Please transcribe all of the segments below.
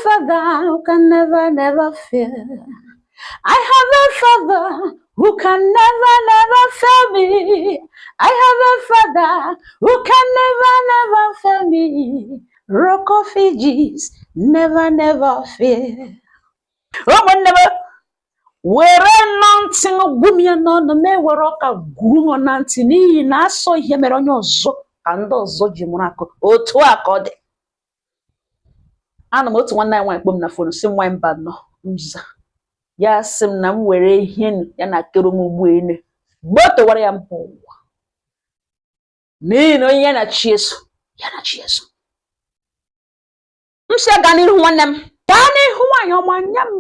Father who can never, never fail. I have a Father who can never, never fail me. I have a Father who can never, never fail me. Rock of Ages, never, never fail. Roman never. Were nothing gumia no me were ka gumo nanti ni na so ihe mere onye ọzọ ka ndị ọzọ ji mụrụ akụ otu akọ dị. Ana m otu nwanne anyị nwaanyị kpọm na fon si nwa mba nọ nza ya sị m na m were ihe ya na kero m ugbu ene gbotowara ya mba ụwa n'ihi na onye ya na chi eso m si aga n'ihu nwanne m gaa n'ihu nwaanyị ọma nya m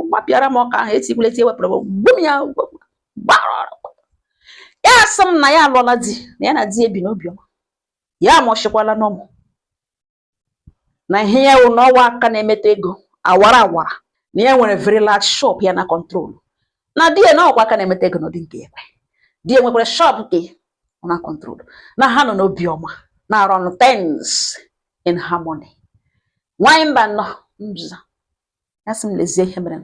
gbapịara m ọka ahụ etikwuleti ewepụrụ gbum ya gbara ya sị m na ya alụọla di na ya na di ebi n'obiọma ya amụchikwala n'ọmụ na ihe ya wụ n'ọwa aka na-emeta ego awara na ya nwere very large shop ya na control na di ya na ọkwa aka na-emeta ego n'ụdị nke ekwe di ya nwekwara shop nke na control na ha nọ n'obiọma na run things in harmony. Nwaanyị mba nọ mbiza ya sị m lezie ihe mere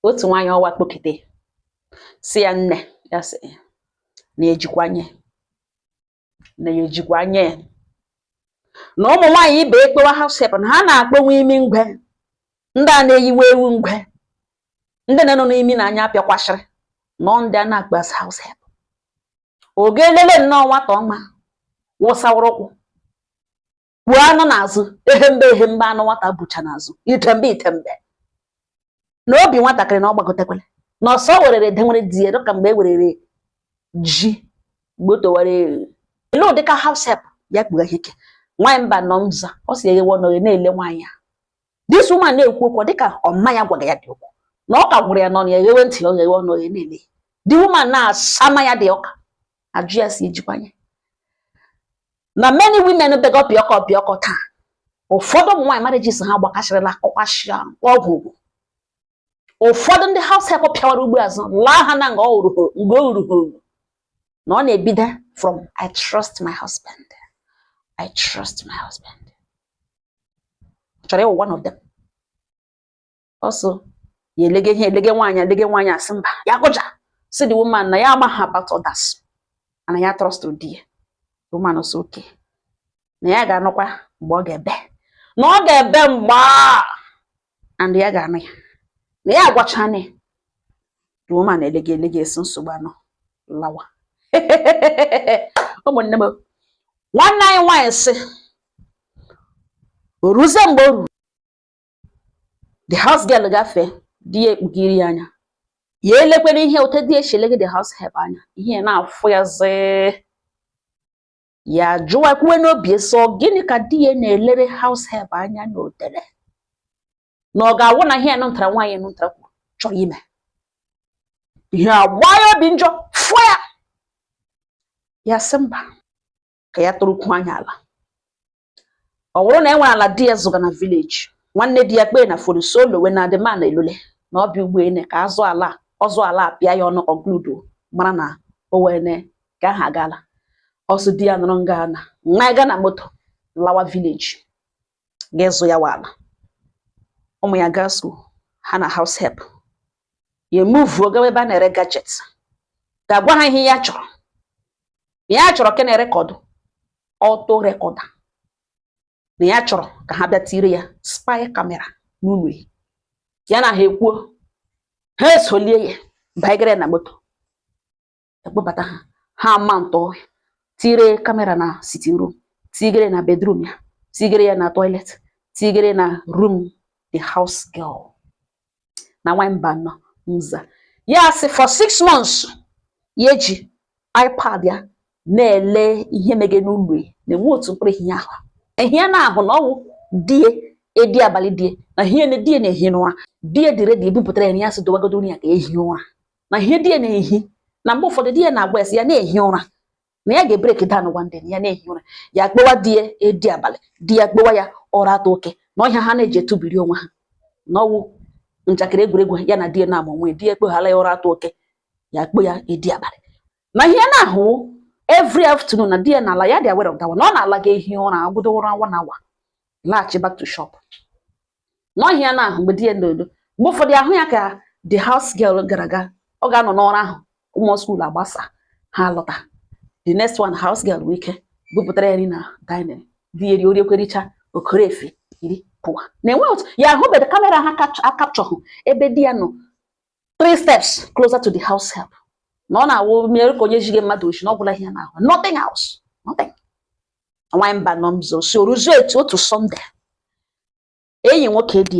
otu nwaanyị ọwa kpokete si ya nne ya sị na ejikwanye na ụmụ nwaanyị ibe ekpewa house help na ha na-akpọnwe imi ngwe ndị a na-eyiwe ewu ngwe ndị na-nọ n'imi na anya apịakwashịrị nọ ndị a na-akpọ as house help oge elele nnọọ nwata ọma wụsawụrụ ụkwụ kpuo anụ n'azụ ehembe anụ nwata bụcha n'azụ itembe na obi nwatakịrị na ọ gbagotekwele na ọsọ werere denwere di ya dịka mgbe e werere ji gbotowara ele ụdịka house help ya kpugha ike. Nwaanyị mba nọ mza ọ si eghewe ọnọghị na-ele nwaanyị ya this woman na-ekwu okwu dịka ọmma ya gwaga ya dị okwu na ọ ka gwụrụ ya nọ na eghewe ntị ọ ghewe ọnọghị na-ele the woman na-asama ya dị ọka ajụ ya si ejikwanye na many women beg ọpịọkọ taa ụfọdụ ụmụ nwaanyị marriages ha gbakashịrịla ọkwashịa ọgwụ ụfọdụ ndị house help pịawara ugbo azụ laa ha na nga o ruru na ọ na-ebido from I trust my husband. Chọrọ ịwụ one of them. Also, ya elege nwaanyị asị mba ya gụja si the woman na ya amaghị about others and ya trust di ya. The woman also okay. Na ya ga-anọkwa mgbe ọ ga-ebe. Na ọ ga-ebe mgbe and ya ga-anọ ya. Na ya agwachane. The woman elege esi nsogbu anọ lawa. Ụmụnne m nwanne anyị nwaanyị sị oruze mgbe oru the house girl gafee di ya ekpugiri anya ya elekwere ihe ote di echelege the house help anya ihe na-afụ ya zị ya jụwa kwuwe n'obi so gịnị ka di ya na-elere house help anya na otere na ọ ga-awụ na ihe nụtara nwaanyị nụtara chọrọ ime ihe agba ya obi njọ fụ ya sị mba ka ya tụrụkwu anya ala ọ bụrụ na enwere ala di ya zụga na village nwanne di ya kpee na fonu solo we na adịma na elule na ọbịa ugboene ka ọzụ ala apịa ya ọnụ conclude mara na o wene ka ha gala ọsụ di ya nọrọ nga na nwa ga na moto lawa village ga-ezu ya wala ụmụ ya gaa school ha na house help ya move oga ebe a na-ere gadget ga-agwa ha ihe ya chọrọ ke na-erekọdụ auto recorder na ya chọrọ ka ha bịa tire ya spy camera n'ụlọ ya na ha ekwuo ha esolie ya baigere na moto ekpobata ha mount tire camera na sitting room tigere na bedroom ya tigere ya na toilet tigere na room the house girl na nwa mba nọ nza ya si for 6 months ya ji iPad ya na-ele ihe mege n'ụlọ na enwe otu mkpụrụ ihe na-ahụ na ọwụ die edi abalị die na ihe na die na-ehi n'ụra die dị redi ebupụtara ya sị dowagodo ya ka ehi ụra na ihe die na-ehi na mgbe ụfọdụ die na-agwa esi ya na-ehi ụra na ya ga-ebrek down one day ya na-ehi ụra ya kpewa die edi abalị di ya kpewa ya ụra atọ oke na ọhịa ha na-eji etubiri onwe ha na ọwụ njakịrị egwuregwu ya na die na-amụ nwe die kpeghala ya ụra atọ oke ya kpe ya edi abalị na ihe na-ahụ every afternoon na dia na ala ya dị aware of that one. Ọ na-ala ga ehi ụra agụdo ụra 1 hour laghachi back to shop no here na mgbe di ndodo mgbe ụfọdụ ahụ ya ka the house girl gara aga ọ ga-anọ n'ọrụ ahụ ụmụ school agbasa ha lọta the next one house girl wike bupụtara ya na dining di eri orikwericha okorefe iri pụwa na-enwe otu ya ahụbeghị kamera ha capture ebe di ya nọ 3 steps closer to the house help na ọ na-awụ mere ka onye jige mmadụ ochi na ọ bụla ihe na-ahụ nothing else nothing. Nwaanyị mba nọ mzo si oruzo etu otu Sunday enyi nwoke di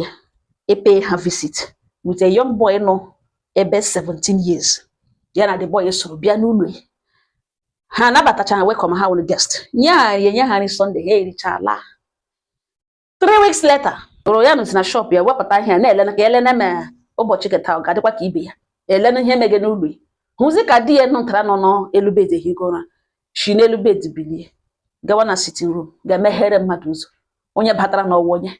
ya pay her visit with a young boy no ebe 17 years ya na the boy soro bịa n'ụlọ ha nabatacha ha welcome ha wụ guest nye ha ni Sunday ha erichala 3 weeks later oro ya nọ na shop ya wepụta ihe na-ele ka ele na me ụbọchị keta ọ ga-adịkwa ka ibe ya ele na ihe mege n'ụlọ hụzi ka di ya nọtara nọ elubede higora shi n'elubede bilie gawa na sitting room ga-emeghere mmadụ ụzọ onye batara n'ọwa onye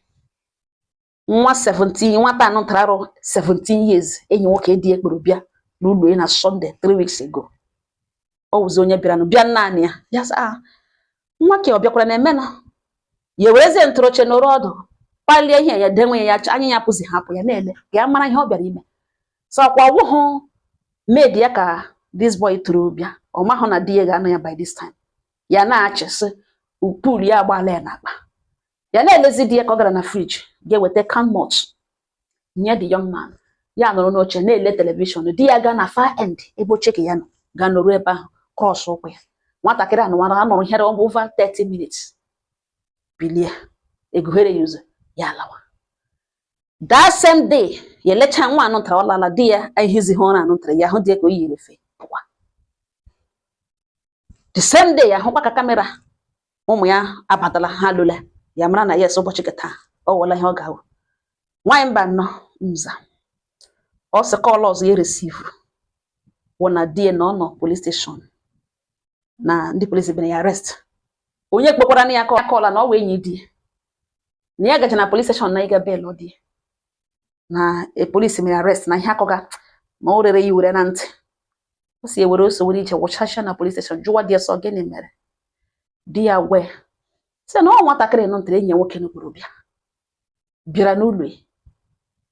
nwa 17 nwata nọtara 17 years enyi nwoke di ekporo bịa n'ụlọ na Sunday 3 weeks ago ọ wụzi onye bịa naanị ya sa nwa ke ọ bịakwara na emena ya wereze ntụrụche n'ọrụ ọdụ palie ihe ya denwe ya anya ya pụzi hapụ ya na-ele ga mara ihe ọ bịara ime so kwa wụhụ maid ya ka this boy tụrụ bịa ọ mahụ na di ya ga-anọ ya by this time ya na-achịsị upul ya agbaala ya n'akpa ya na-elezi di ya ka ọ gara na fridge ga-eweta can malt nye the young man ya nọrọ n'oche na-ele telivishọn di ya gaa na far end ebe oche ya nọ ga nọrọ ebe ahụ cross ụkwụ ya nwatakịrị anụmanụ nọrọ here over 30 minutes bilie egughere ya ụzọ ya lawa that same day ya lecha nwa anụtara ọlala di ya ehizi ha ụra anụtara ya hụ di ya ka o yiri efe pụwa the same day ya hụkwa ka kamera ụmụ ya abatala ha lụla ya mara na yes ụbọchị keta ọ wụla ihe ọ ga-awụ nwaanyị mba nọ nza ọ sị kọl ọzọ ya receive wụ na di ya na ọ nọ police station na ndị polisi bịara ya arrest onye kpọkwara na ya kọla na ọ wee enyi di na ya gaje na police station na ịga bail ọ dị na polisi mere arrest na ihe akọga ma o rere ya were na ntị o si ewere ose were ije wụchasịa na police station jụwa di ya sọ gịnị mere di ya wee sị na ọ nwatakịrị nọtere enyi nwoke n'okporo bịara n'ụlọ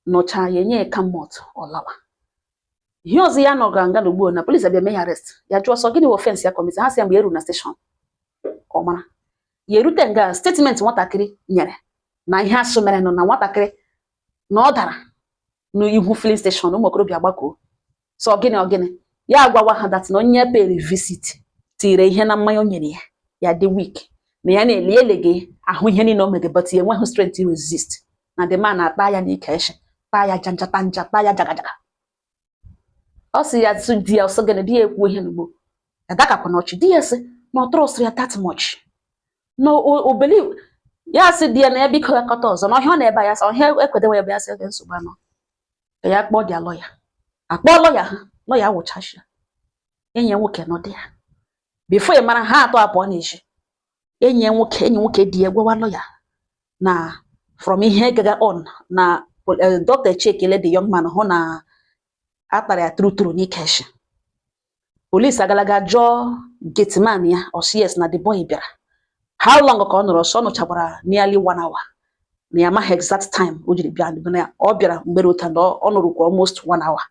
nọcha ya enye ka mmụọ ọlawa ihe ọzọ ya nọga nga n'ugbo na polisi abịa mee ya arrest ya jụọ sọ gịnị offense ya kọmiti ha sị mgbe eru na station ka ọ mara ya erute nga statement nwatakịrị nyere na ihe asụ mere nọ na nwatakịrị na ọ dara n'ihu filling station ụmụ okorobịa gbakọ sọ gịnị ya agwawa ha dat na onye pere visit tire ihe na mmanya o nyere ya dị weak na ya na-ele elege ahụ ihe niile o mege but ya enweghị strength to resist na the man na-ata ya n'ike eshe taa ya janjata nja taa ya jagajaga ọ sị ya di ya ọsọ gịnị di ya ekwu ihe n'ugbo ya dakakwa n'ọchị di ya sị na ọ trọst ya that much no o believe ya sị di ya na ya biko ya kọta ọzọ na ọhịa ọ na-ebe ya sị ọhịa ekwedewe ebe ya sị oge nsogbu anọ ka ya kpọọ dia lọya akpọọ lọya ha lọya awụchachia enyi nwoke nọ dị ya before ị mara ha atọ apụọ n'echi enyi nwoke di ya gwawa lọya na from ihe gaga on na doctor chekele the young man hụ na atara ya trutru n'ike eshi police agalaga jụọ gateman ya ọsị yes na the boy bịara how long ka ọ nọrọ ọsọ ọ nọchagbara nearly 1 hour na ya amaghị exact time o jiri bịa na ọ bịara mgbe rota na ọ nọrọ kwa almost 1 hour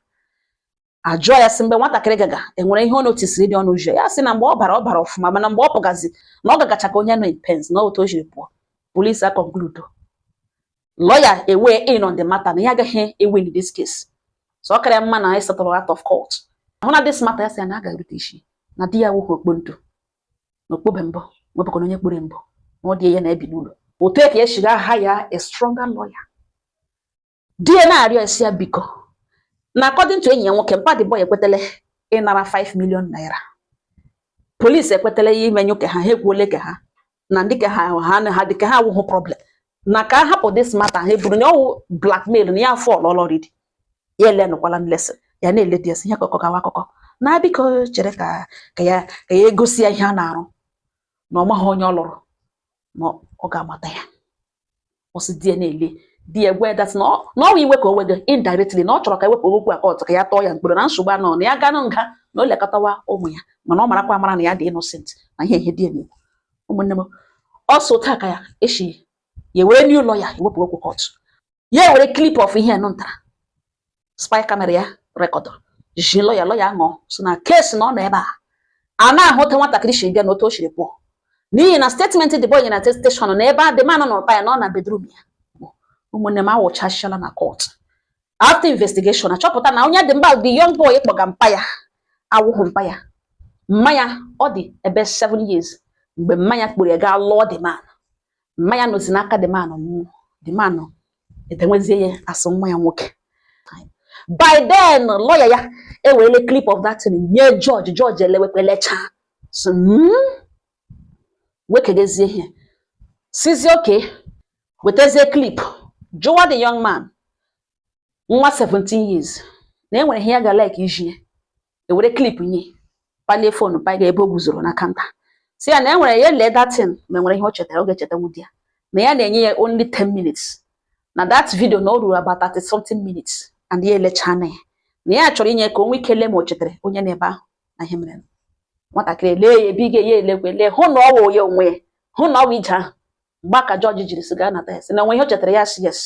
ajụọ ya sị mgbe nwatakịrị gaga enwere ihe ọ notisiri dị ọnụ ụzọ ya sị na mgbe ọ bara ọfụma mana mgbe ọ pụgazi na ọ gagacha ka onye nọ in pens na otu o jiri pụọ police a conclude lawyer away in on the matter na ya agaghị ewin in this case so ọ karịa mma na anyị settle out of court ahụ na this matter ya sị na a ga-erute isi na di ya wụhụ okponto na okpobe mbụ nwebụkwa onye kpụrụ mbụ na ọ dị ya na-ebi n'ụlọ otu ka eshiga aha ya a stronger lawyer di ya na-arịọ esi ya biko na according to enyi ya nwoke mpa the boy ekwetele ịnara 5 million naira police ekwetele ya imenyu ke ha ekwuole ke ha na ndị ke ha dị ke ha wụhụ problem na ka hapụ this matter ha buru na ọwụ blackmail na ya fall already ya elenukwala lesson ya na-ele di esi ihe akụkọ na biko chere ka ya egosi ya ihe a na-arụ na ọ maghị onye ọ lụrụ na ọ ga-amata ya ọsị di ya na-ele di ya gwa dat na ọ iwe ka o wega indirectly na ọ chọrọ ka ewepụ okwu akọt ka ya tọọ ya mkpụrụ na nsogbu anọ na ya ganụ nga na o lekọtawa ụmụ ya mana ọ marakwa amara na ya dị innocent na ihe di ya na-ekwu ụmụnne m ọsọ taa ka ya eshi ya were new lawyer ewepụ okwu court ye were clip of ihe no ntara spy camera ya record ji lawyer ngo so na case no no ebe a na ahụta nwatakịrị shi bịa n'otu o shiri pụọ n'ihi na statement the boy na station na ebe the man nọ pa na bedroom ya ụmụnne m awụchasịala na court after investigation achọpụta na onye dị mba the young boy kpọga mpa ya awụhụ mpa ya mmanya ọ dị ebe 7 years mgbe mmanya kpụrụ ya gaa lụọ the man mmanya nozi n'aka the man edenwezie ya asụ nwa ya nwoke. By then lawyer ya ewere clip of that thing nye George elewekwelecha so wekegezie ihe sizi okay weteze clip jụwa the young man nwa 17 years na enwere ihe ya ga like iji ewere clip nye palie phone pa ga ebe o guzoro na kanta si ya na enwere ya le that thing ma enwere ihe o chetara oge cheta nwudi ya na ya na-enye ya only 10 minutes na that video no ruru about 30 something minutes and ye lechana ya na ya chọrọ inye ka onwe ikele ma o chetere onye na ebe ahụ na ihe mere nwatakịrị lee ya bige ya elekwele hụ na ọ wụ ya onwe hụ na ọ wụ ije ahụ mgbe ka George jiri siga na test na onwe ihe o chetere ya yes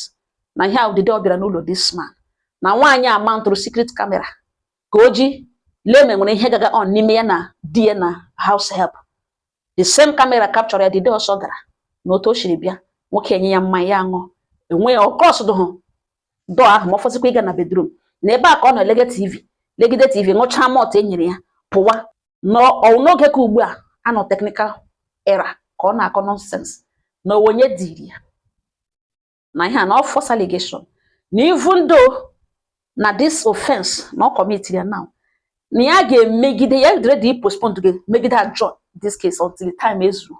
na ihe ahụ dịde ọ bịara n'ụlọ this man na nwaanyị ama ntụrụ secret camera ka o ji lee ma nwere ihe gaga on n'ime ya na di ya na house help the same camera capture ya dịde ọsọ gara na otu o shiri bịa nwoke enye ya mmanya ya aṅụ enwe ọ cross do ahụ ma ọfọzikwa ịga na bedroom na ebe a ka ọ nọ legide TV ṅụcha mọt enyere ya pụwa n'oge ka ugbu a anọ technical era ka ọ na-akọ nonsense na onye diri ya na ihe na false allegation na even though na this offense na ọ commit ya now na ya ga-emegide ya ready postpone to megide adjourn this case until the time ezuru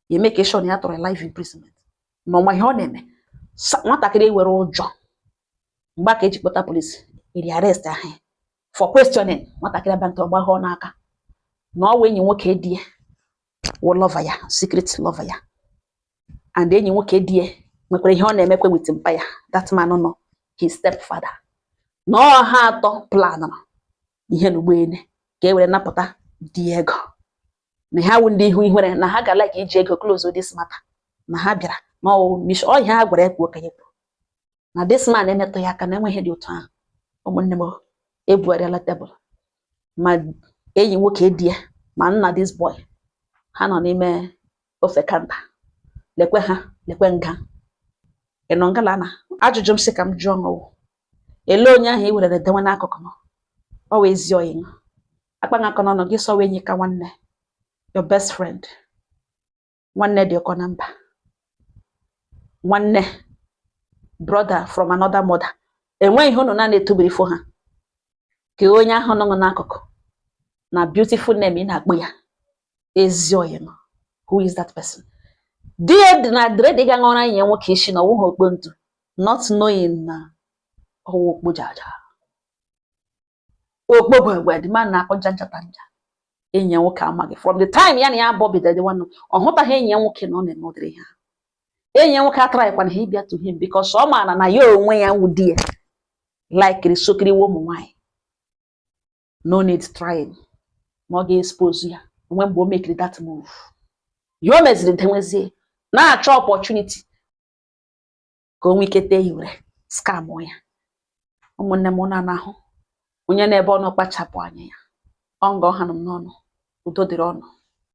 ya make sure na ya tọrọ life imprisonment na ọma ihe ọ na-eme nwatakịrị were ụjọ mgbe ka eji kpọta polisi iri arrest ahụ for questioning nwatakịrị abịa ntọ gbahọ n'aka na ọ wụ enyi nwoke die wụ lover ya secret lover ya and enyi nwoke die nwekwara ihe ọ na-emekwe with mpa ya that man nọ his stepfather na ọha atọ planụrụ ihe n'ugboene ka e were napụta di ego na ha wụ ndị ihu ihere na ha ga like iji ego close this matter na ha bịara na ọ ihe ha gwara ekwu okenye na this man emetụ ya aka na enweghị dị otu ahụ ụmụnne m ebuarịala tebụl ma enyi nwoke die ma nna this boy ha nọ n'ime ofe kanta lekwe nga ịnọ ngala na ajụjụ m sị ka m jụọ ọṅụ ele onye ahụ i werere dewe n'akụkụ m ọ wee ezi oyi akpaghị aka n'ọnụ gị sọwa enyi ka nwanne your best friend nwanne dị ọkọ na mba nwanne brother from another mother enweghị ihe unu na-etubiri fo ha ka onye ahụ nọ n'akụkụ na beautiful name ị na-akpọ ya ezi oyi m who is that person die na dredi ga ṅụra nye nwoke isi na ọwụghị okpo ntu not knowing na ọwụ okpo jaja okpo bụ the man na-akọ njanja enyi nwoke amaghị from the time ya na ya abọ bidoro nwanne ọ hụtaghị enyi nwoke na ọ na-eme ụdịrị ha enyi nwoke ataraghịkwana ha ịbịa to him because ọ maara na ya onwe ya wụ di ya like sokiriwo ụmụ nwaanyị no need trying ma ọ ga-expose ya onwe mgbe o mekiri that move ya o meziri denwezie na-achọ opportunity ka o nwee ike tee iwere scam ya ụmụnne m na-ahụ onye na-ebe ọnụ kpachapụ anya ya ọ nga ọha nọ n'ọnụ udo dịrị ọnụ.